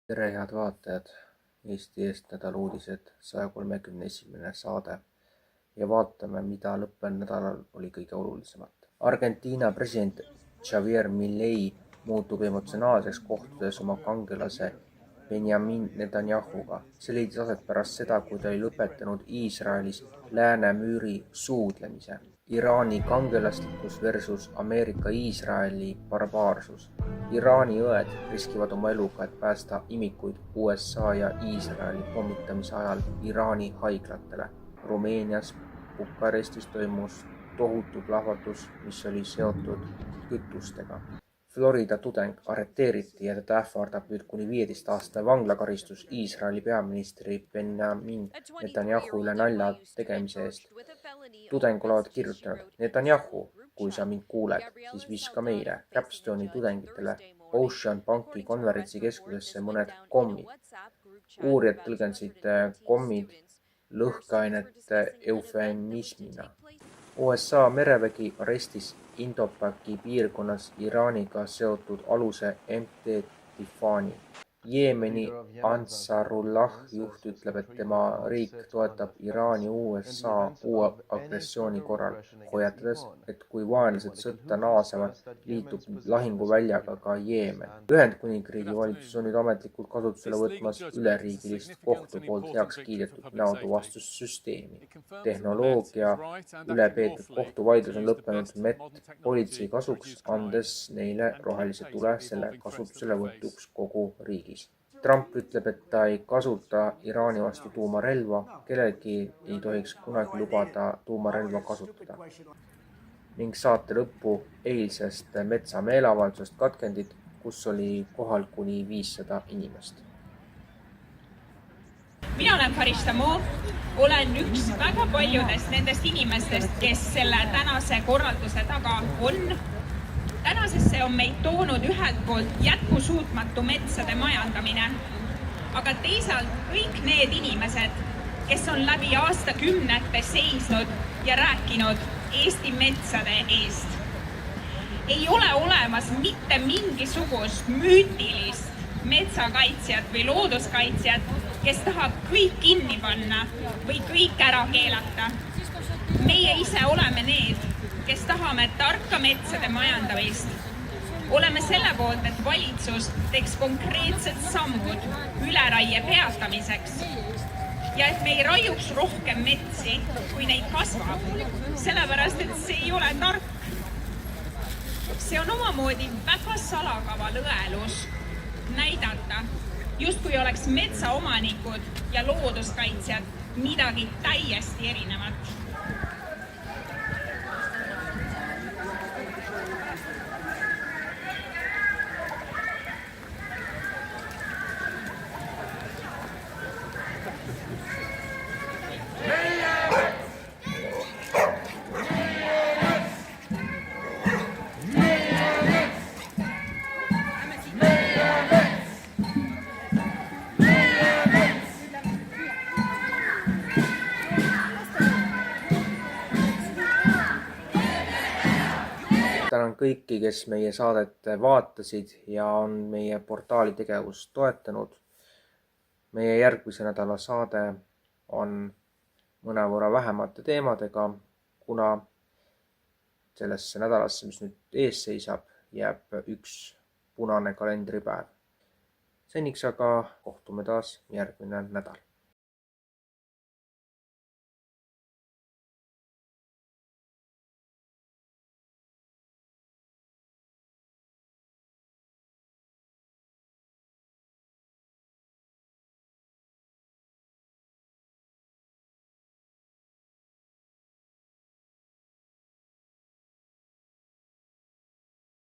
Tere, head vaatajad! Eesti Eest nädaluudised 131. saade ja vaatame, mida lõppenud nädalal oli kõige olulisemat. Argentiina president Javier Milei muutub emotsionaalseks kohtudes oma kangelase Benjamin Netanyahuga. See leidis aset pärast seda, kui ta oli lõpetanud Iisraelis läänemüüri suudlemise. Iraani kangelaslikkus versus Ameerika Iisraeli barbaarsus. Iraani õed riskivad oma eluga, et päästa imikuid USA ja Iisraeli pommitamise ajal Iraani haiglatele. Rumeenias Bukarestis toimus tohutu plahvatus, mis oli seotud kütustega. Florida tudeng arreteeriti ja teda ähvardab nüüd kuni 15-aastane vanglakaristus Iisraeli peaministri Benjamin Netanyahu üle nalja tegemise eest. Tudeng olevat kirjutanud: Netanyahu, kui sa mind kuuled, siis viska meile Capstone'i tudengitele Ocean Banki konverentsikeskusesse mõned kommid. Uurijad tõlgendasid kommid lõhkeainete eufemismina. USA merevägi arestis Indopaki piirkonnas Iraaniga seotud aluse MT Tifani. Jeemeni Ansarullah juht ütleb, et tema riik toetab Iraani USA uue agressiooni korral, hoiatades, et kui vaenlased sõtta naasevad, liitub lahinguväljaga ka Jeemen. Ühendkuningriigi valitsus on nüüd ametlikult kasutusele võtmas üleriigilist kohtu poolt heaks kiidetud näotuvastussüsteemi. Tehnoloogia üle peetud kohtuvaidlus on lõppenud Met politsei kasuks, andes neile rohelise tule selle kasutuselevõtuks kogu riigis. Trump ütleb, et ta ei kasuta Iraani vastu tuumarelva, kellelgi ei tohiks kunagi lubada tuumarelva kasutada. Ning saate lõppu eilsest metsameeleavaldusest katkendid, kus oli kohal kuni 500 inimest. Mina olen Faristamo, olen üks väga paljudest nendest inimestest, kes selle tänase korralduse taga on. Tänasesse on meid toonud ühelt poolt jätkusuutmatu metsade majandamine, aga teisalt kõik need inimesed, kes on läbi aastakümnete seisnud ja rääkinud Eesti metsade eest. Ei ole olemas mitte mingisugust müütilist metsakaitsjat või looduskaitsjat, kes tahab kõik kinni panna või kõik ära keelata. Meie ise oleme need, kes tahame tarka metsade majandamist. Oleme selle poolt, et valitsus teeks konkreetsed sammud üleraie peatamiseks ja et me ei raiuks rohkem metsi, kui neid kasvab, sellepärast, et see ei ole tark. See on omamoodi väga salakava lõelus näidata, justkui oleks metsaomanikud ja looduskaitsjad midagi täiesti erinevat. Tänan kõiki, kes meie saadet vaatasid ja on meie portaali tegevust toetanud. Meie järgmise nädala saade on mõnevõrra vähemate teemadega, kuna sellesse nädalasse, mis nüüd ees seisab, jääb üks punane kalendripäev. Seniks aga kohtume taas järgmine nädal.